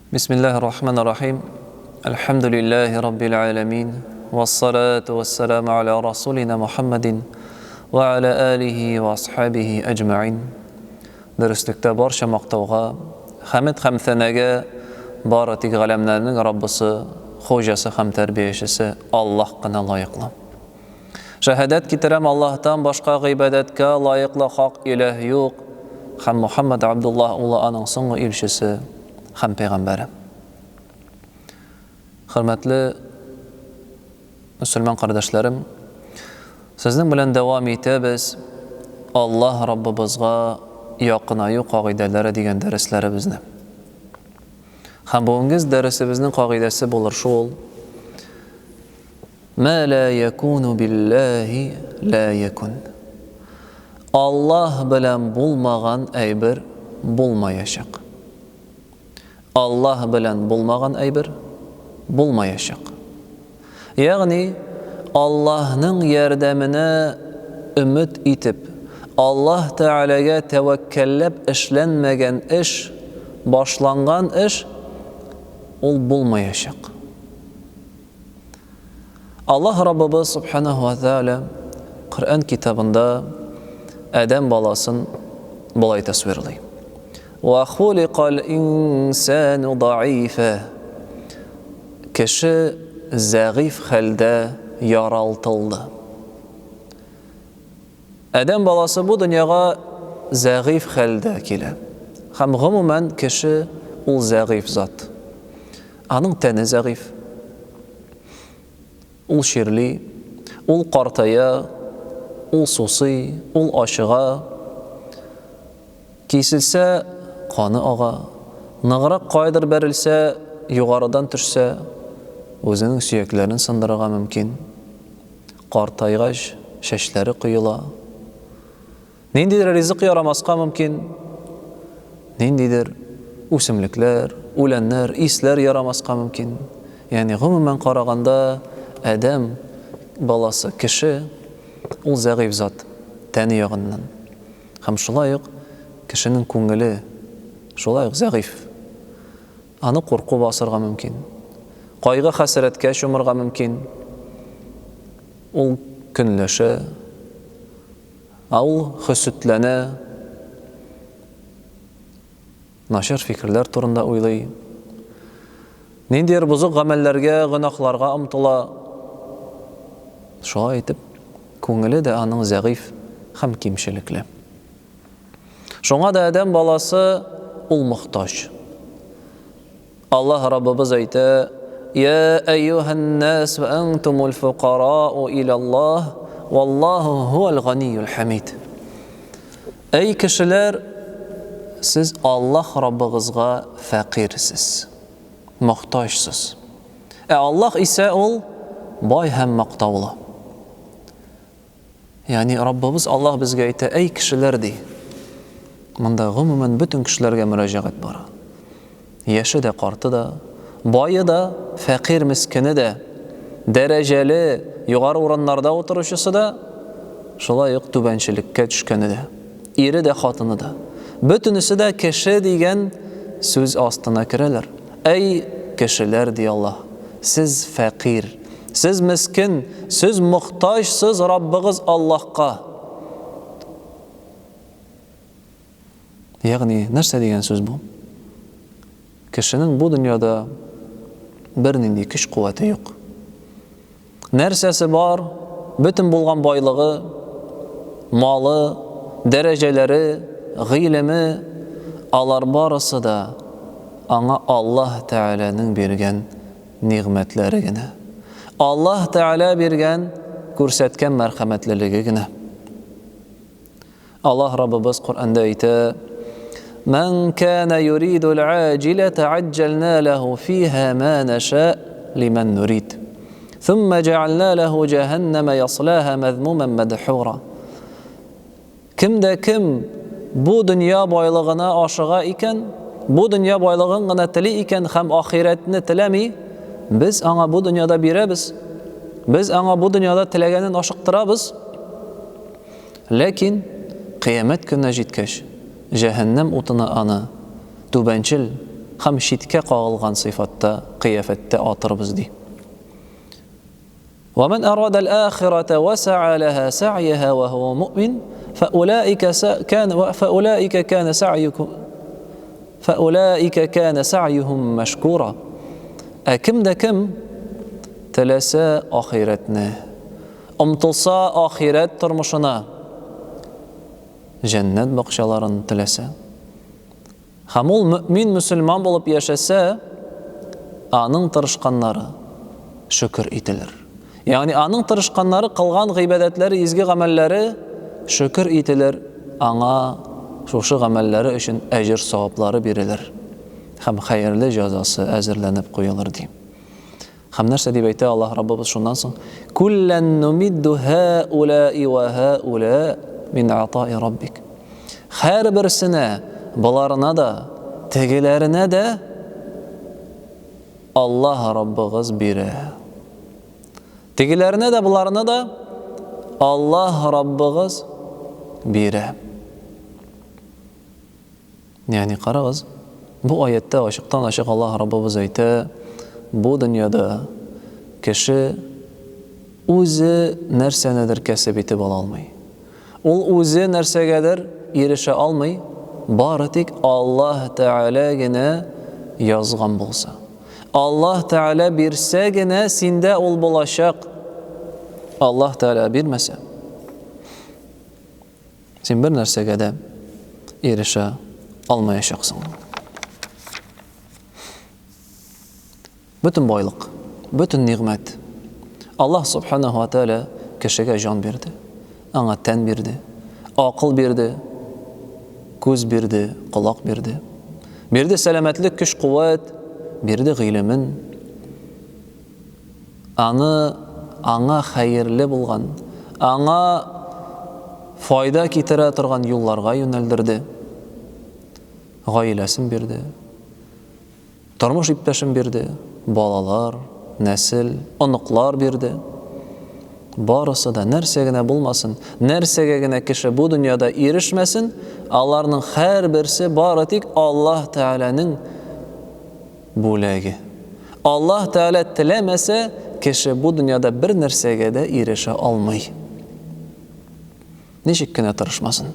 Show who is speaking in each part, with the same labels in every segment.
Speaker 1: Bismillahirrahmanirrahim. Elhamdülillahi Rabbil alemin. Vessalatu vesselamu ala Rasulina Muhammedin ve ala alihi ve ashabihi ecma'in. Dürüstlükte barşa maqtavga, hamd ham sanaga baratik alamlarning Rabbisi, hojasi ham tarbiyachisi Allah qana loyiqli. Shahadat kitiram Allah'tan başqa ibadatga loyiqli haq ilah yo'q. Ham Muhammad Abdullah o'g'li aning so'nggi elchisi, ham payg'ambari. Hurmatli musulmon qardoshlarım, sizning bilan davom etamiz. Allah Rabbimizga yoqinayu qoidalari degan darslarimizni. Ham bugungi darsimizning qoidasi bo'lar shul: Ma la yakunu billahi la yakun. Allah bilan bo'lmagan aybir bo'lmayashaq. Allah bilan bo'lmagan aybir bo'lmayashaq. Ya'ni Allah'ning yordamini umid etib, Allah Teala'ga tavakkallab ishlanmagan ish, boshlangan ish ol bo'lmayashaq. Allah Rabbimiz subhanahu va taala Qur'on kitobida Adam balasin bulay tasvirlaydi. Wa khuliqal insanu da'ifa. Kishi zag'if halda yaraltıldı. Adam balası bu dunyoga zag'if halda keladi. Ham umuman kishi ul zag'if zot. Aning tani zag'if. Ul shirli, ul qartaya, ul susi, ul ashig'a. Kesilsa qoni oga, nig'roq qoydir berilsa, yuqoridan tushsa, o'zining suyaklarini sindirga mumkin. Qartayg'ash, shashlari quyila. Nindidir rizq yaramasqa mumkin. Nindidir o'simliklar, o'lanlar, islar yaramasqa mumkin. Ya'ni umuman qaraganda Adam balasi kishi ul zag'if zot tani yog'indan. Ham shulay kishining ko'ngli shulay zag'if. Ani qo'rquv bosirga mumkin. Qayg'u hasratga sho'mirga mumkin. Ul kunlashi, ul husutlana, nashir fikrlar turunda o'ylay. Nindir buzuq amallarga, gunohlarga umtila. Shu aytib, ko'ngli de aning zag'if, ham kimchilikli. Şoňa da adam balası ul muhtoj. Allah Rabbimiz ayta: "Ya eyyuhan nas ve entumul fuqara'u ila Allah, wallahu huval ganiyyul hamid." Ey kişiler, siz Allah Rabbinizga fakirsiz, muhtojsiz. Allah ise ol boy ham maqtovli. Yani Rabbimiz Allah bizga ayta: "Ey kişiler dey." Manda umuman bütün kişilerge müracaat var. Yaşı da, qartı da, boyu da, fakir miskini de, dereceli, yuqarı oranlarda oturuşusu da, şolay tubanchilikka tushgani de, eri de, xotini da. Bütünüsü de kishi degan söz ostına kiralar. Ey kishilar diye Allah, siz fakir, siz miskin, siz muhtojsiz Rabbingiz Allahqa. Yani narsa degan söz bu? Kişinin bu dünyada bir nindi kuch quvvati yo'q. Narsasi bor, bütün bo'lgan boylığı, malı, dereceleri, ilmi, alar barысы da ana Allah Teala'nın bergen nimetlerigine. Allah Teala bergen ko'rsatgan marhamatliligine. Allah Rabbimiz Qur'onda aytadi: "Men kana yuridul ajilata ajjalna lahu fiha ma nasha liman nurid. Thumma ja'alna lahu jahannama yaslaha mazmuman madhura." Kimda kim bu dünya boylığına aşığa iken, bu dünya boylığın gına tili iken hem ahiretini tilemi, biz ana bu dünyada biremiz. Biz ana bu dünyada tilegenin aşıktırabız. Lakin kıyamet gününe jitkeş, cehennem otuna ana, tubanchil, һәм читкә кагылган сыйфатта, кыяфәттә атырбыз ди. ومن أراد الآخرة وسعى لها سعيها وهو مؤمن فأولئك كان سعيهم مشكورا. Кем дә кем теләсә ахиратны, омтылса ахират тормышына, җәннәт бакчаларын теләсә, һәм ул мөмин мөселман булып яшәсә, аның тырышканнары шөкер ителер. Ягъни аның тырышканнары, кылган гыйбадәтләре, изге гамәлләре шөкер ителер, аңа шушы гамәлләре өчен әҗр саваплары бирелер һәм хәерле җәзасы әзерләнеп куелыр ди. Һәм нәрсә дип әйтә Аллаһ Раббыбыз шуннан соң? Куллан нумидду хаулаи ва хаула мин атаи раббик. Һәр берсенә, буларына да, тегеләренә дә Аллаһ Раббыгыз бирә. Тегеләренә дә, буларына да Аллаһ Раббыгыз бирә. Ягъни карагыз, бу аятта ачыктан-ачык Аллаһ Раббыбыз әйтә, бу дөньяда кеше үзе нәрсәнедер кәсеп итеп ала алмый. Ул үзе нәрсәгәдер ирешә алмый, бары тик Аллаһ Тәгалә генә язган булса. Аллаһ Тәгалә бирсә генә синдә ул булачак. Аллаһ Тәгалә бирмәсә, син бер нәрсәгә дә ирешә алмаячаксың. Бүтін байлык, бүтін ниғмәт. Аллаһ Субханаһу ва Тәгалә кешегә жан бирде, аңа тән бирде, акыл бирде, күз бирде, колак бирде. Бирде сәламәтлек, көч, куәт, бирде гыйлемен. Аңа хәерле булган, аңа файда китерә торган юлларга юнәлдерде. Гаиләсен бирде, тормыш иптәшен бирде, балалар, нәсел, оныклар бирде. Барысы да нәрсә генә булмасын, нәрсәгә генә кеше бу дөньяда ирешмәсен, аларның һәр берсе бары тик Аллаһ Тәгаләнең бүләге. Аллаһ Тәгалә теләмәсә, кеше бу дөньяда бер нәрсәгә дә ирешә алмый. Ничек кенә тырышмасын.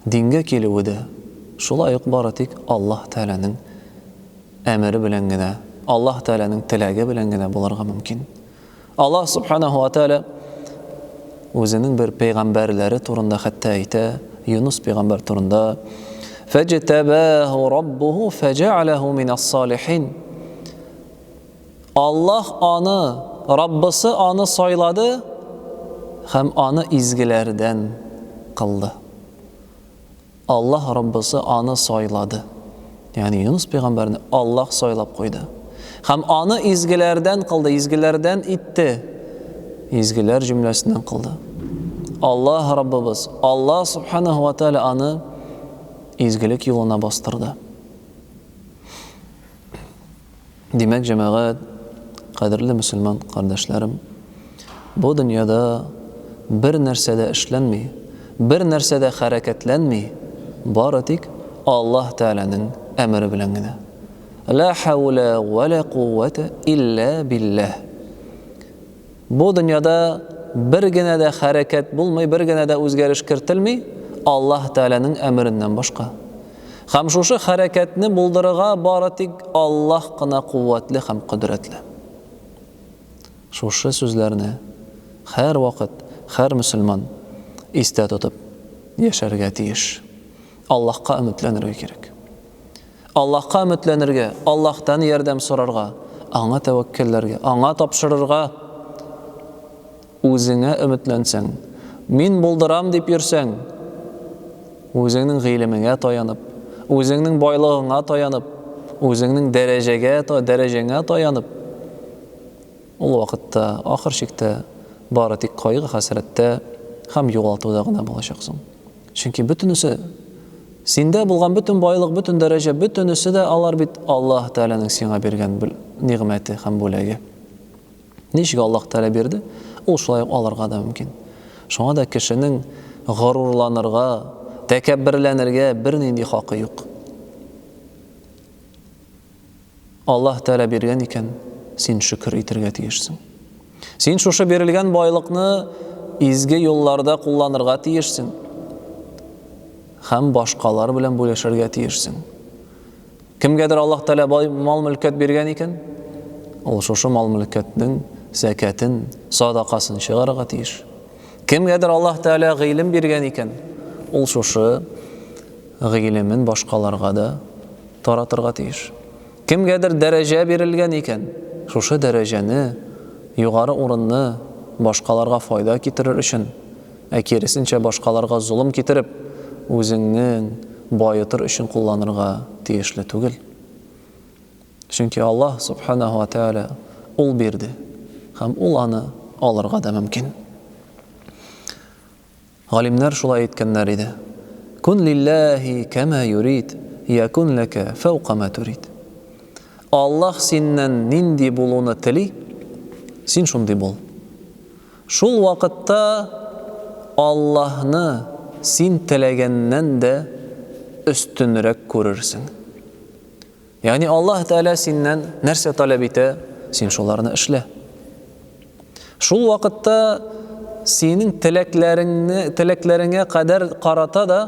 Speaker 1: Дингә килүе дә шулай ук бары тик Аллаһ Тәгаләнең әмере белән генә, Аллаһ Тәгаләнең теләге белән генә булырга мөмкин. Аллаһ Субханаһу ва Тәгалә үзенең бер пәйгамбәрләре турында хәтта әйтә, Юнус пәйгамбәр турында: "Фаҗтабаһу раббуһу фаҗа'алаһу минас-салихин." Аллаһ аны, Раббысы аны сайлады һәм аны изгеләрдән кылды. Аллаһ Раббысы аны сайлады. Ягъни Юнус пәйгамбәрне Аллаһ сайлап куйды. Һәм аны изгеләрдән кылды, изгеләрдән итте. Изгеләр җөмләсеннән кылды. Аллаһ Раббыбыз, Аллаһ Субханаһу ва Тәгалә аны изгелек юлына бастырды. Димәк, җәмәгать, кадерле мөселман кардәшләрем, бу дөньяда бер нәрсәдә эшләнми, бер нәрсәдә хәрәкәтләнми, бары тик Аллаһ Тәгаләнең әмере белән генә. Ла хаула ва ла куввата илля билләһ. Бу дөньяда бер генә дә хәрәкәт булмый, бер генә дә үзгәреш кертелми Аллаһ Тәгаләнең әмереннән башка. Һәм шушы хәрәкәтне булдырырга бары тик Аллаһ кына куәтле һәм кодрәтле. Шушы сүзләрне һәр вакыт һәр мөселман истә тотып яшәргә тиеш. Аллаһка өметләнергә кирәк. Аллаһка өметләнергә, Аллаһтан ярдәм сорарга, аңа тәвәккәлләргә, аңа тапшырырга. Үзеңә өметләнсәң, мин булдырам дип йөрсәң, үзеңнең гыйлемеңә таянып, үзеңнең байлыгыңа таянып, үзеңнең дәрәҗәңә таянып, ул вакытта ахыр чиктә бары тик кайгы хәсрәттә һәм югалтуда гына булачаксың. Чөнки бөтенесе, синдә булган бөтен байлык, бөтен дәрәҗә, бөтенесе дә алар бит Аллаһ Тәгаләнең сиңа биргән ниғмәте һәм бүләге. Ничек Аллаһ Тәгалә бирде, ул шулай алырга да мөмкин. Шуңа да кешенең горурланырга, тәкәбберләнергә бер нинди хакы юк. Allah Teala bergen икән, син шөкер итәргә тиешсең. Син шушы берилгән байлыкны изге юлларда кулланырга тиешсең. Һәм башкалар белән бүлешергә тиешсең. Кемгәдер Аллаһ Теала мал-мөлкәт берген икән, ул шушы мал-мөлкәтнең зәкатын, садакасын чыгарырга тиеш. Кемгәдер Аллаһ Теала гыйлем берген икән, ул шушы гыйлемен башкаларга да таратырга тиеш. Кемгәдер дәрәҗә берилгән икән, шушы дәрәҗәне, югары урынны башкаларга файда китерер өчен, киресенчә башкаларга зулым китереп, үзеңнең байытыр өчен кулланырга тиешле түгел. Чөнки Аллаһ Субханаһу ва Тааля ул бирде, һәм ул аны алырга да мөмкин. Галимнәр шулай әйткәннәр иде. Кун лиллаһи кама юрид, якун лака фаука ма турид. Аллаһ синнән нинди булуны тели, син шундый бул. Шул вакытта Аллаһны син теләгәннән дә өстенрәк күрерсең. Ягъни Аллаһ Тәала синнән нәрсә таләп итә, син шуларны эшлә. Шул вакытта синең теләкләреңә кадәр карата да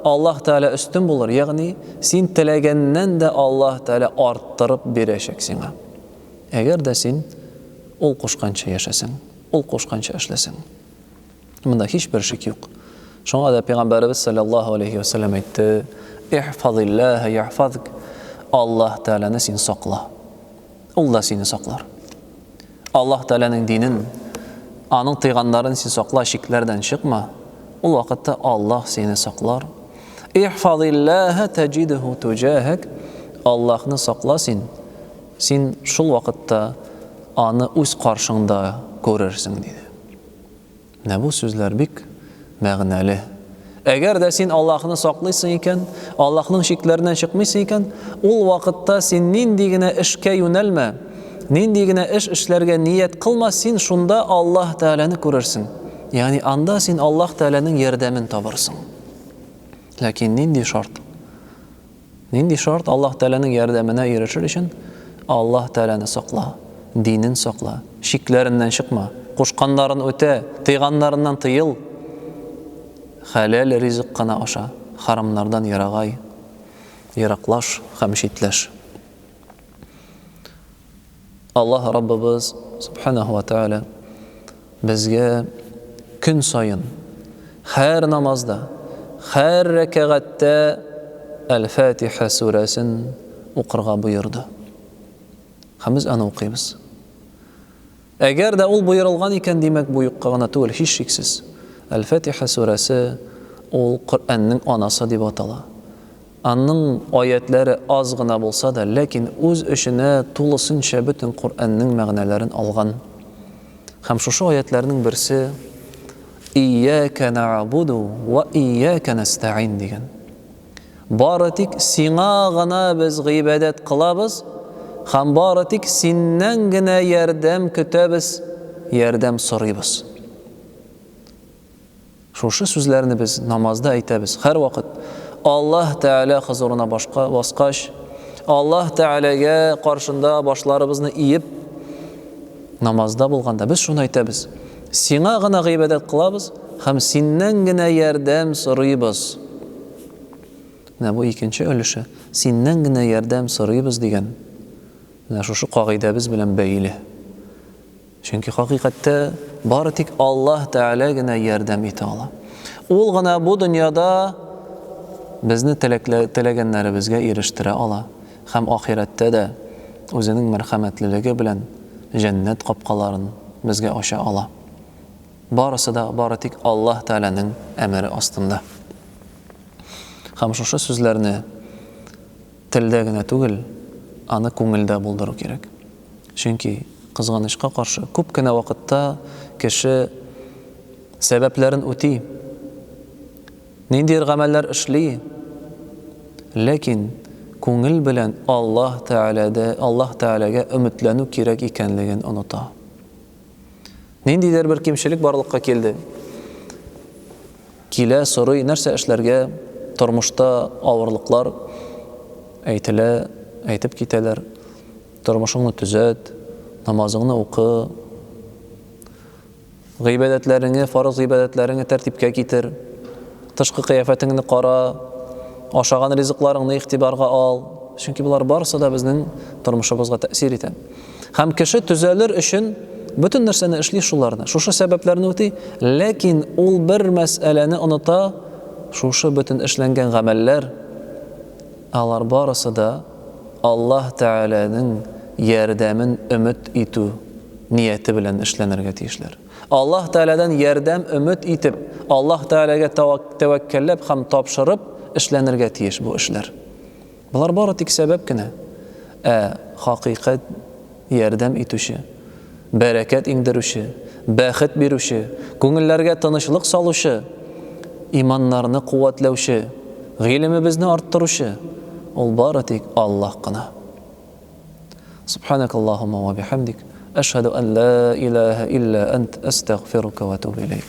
Speaker 1: Аллаһ Тәала өстен булыр. Ягъни син теләгәннән дә Аллаһ Тәала арттырып бирәчәк сиңа. Әгәр дә син ул кушканча яшәсәң, ул кушканча эшләсәң. Монда һич бер шик юк. Шуңа да Пәйгамбәрбез саллаллаһу алейхи ва саллям әйтте: "Ихфазиллаһа яхфазк." Аллаһ Тәаланы син сакла. Ул да сине саклар. Аллаһ Тәаланың динен, аның тыйганнарын син сакла, шикләрдән чыкма. Ул вакытта Аллаһ сине саклар. Ихфазиллаһа таҗидһу туҗахак. Аллаһны сакла син. Син шул вакытта аны үз каршыңда күрерсең диде. Менә бу сүзләр бик мәгънәле. Әгәр дә син Аллаһны саклыйсың икән, Аллаһның шикләреннән чыкмыйсың икән, ул вакытта син нинди генә эшкә юнәлмә, нинди генә эш эшләргә ният кылма, син шунда Аллаһ Тәаланы күрерсең. Ягъни анда син Аллаһ Тәаланың ярдәмен табырсың. Ләкин нинди шарт? Нинди шарт Аллаһ Тәаланың ярдәменә ирешер өчен? Аллаһ Тәаланы сакла, динен сакла, шикләреннән чыкма, кушканнарын үтә, тыйганнарыннан тыйыл. Халал ризык кына аша, харамнардан ярагай, яраклаш һәм шитләш. Аллаһ Раббыбыз Субханаһу ва Тааля безгә көн сайын, һәр намазда, һәр рәкъәгатьтә Әл-Фатиха сүрәсен укырга буйырды. Һәм без аны укыйбыз. Әгәр дә ул буйрылган икән, димәк бу юкка гына түгел, һич шиксез. Әл-Фатиха сүрәсе ул Коръәннең анасы дип атала. Аның аятләре аз гына булса да, ләкин үз эшенә тулысынча бөтен Коръәннең мәгънәләрен алган. Һәм шушы аятларның берсе Iyяка нәъбуду ва iyяка нәстәгъин дигән. Бары тик сиңа гына без гыйбадәт кылабыз, һәм бары тик синнән генә ярдәм көтәбез, ярдәм сорыйбыз. Шушы сүзләрне без намазда әйтәбез һәр вакыт. Аллаһ Тәала хузурына баскач, Аллаһ Тәаләгә каршында башларыбызны иеп намазда булганда без шуны әйтәбез. Сиңа гына гыйбадәт кылабыз һәм синнән генә ярдәм сорыйбыз. Менә бу икенче өлеше. Синнән генә ярдәм сорыйбыз дигән. Менә шушы кагыйдәбез белән бәйле. Чөнки хакыйкатьтә бары тик Аллаһ Тәала генә ярдәм итә ала. Ул гына бу дөньяда безне теләгәннәребезгә ирештерә ала. Һәм ахирәттә дә үзенең мәрхәмәтлелеге белән җәннәт капкаларын безгә ача ала. Барысы да бары тик Аллаһ Тәаланың әмере астында. Һәм шушы сүзләрне телдә генә түгел, аны күңелдә булдыру кирәк. Чөнки кызганычка каршы күп кенә вакытта кеше сәбәпләрен үти, ниндидер гамәлләр эшли, ләкин күңел белән Аллаһ Тәаләгә өметләнү кирәк икәнлеген оныта. Ниндидер бер кимчелек барлыкка килде. Килә, сорый, нәрсә эшләргә, тормышта авырлыклар әйтеп китәләр. тормышыңны төзәт, намазыңны укы, гыйбадәтләреңне, фарыз гыйбадәтләреңне тәртипкә китер, тышкы кыяфәтеңне кара, ашаган ризыкларыңны игътибарга ал. Чөнки булар барысы да безнең тормышыбызга тәэсир итә. Һәм кеше төзәлер өчен бөтен нәрсәне эшли шуларны, шушы сәбәпләрне үти, ләкин ул бер мәсьәләне оныта, шушы бөтен эшләнгән гамәлләр, алар барысы да Аллаһ Тәгаләнең ярдәмен өмет итү нияте белән эшләнергә тиешләр. Аллаһ Тәгаләдән ярдәм өмет итеп, Аллаһ Тәгаләгә тәвәккәлләп һәм тапшырып эшләнергә тиеш бу эшләр. Булар бары тик сәбәп кенә. Хакыйкать ярдәм итүче, бәрәкәт иңдерүче, бәхет бирүче, күңелләргә тынычлык салучы, иманнарны куәтләүче, гыйлемебезне арттыручы, ул бары тик Аллаһ кына. Субханакаллаһумма ва бихамдик, ашһаду ан ла илаха илля ант, астагфирука ва атубу илейк.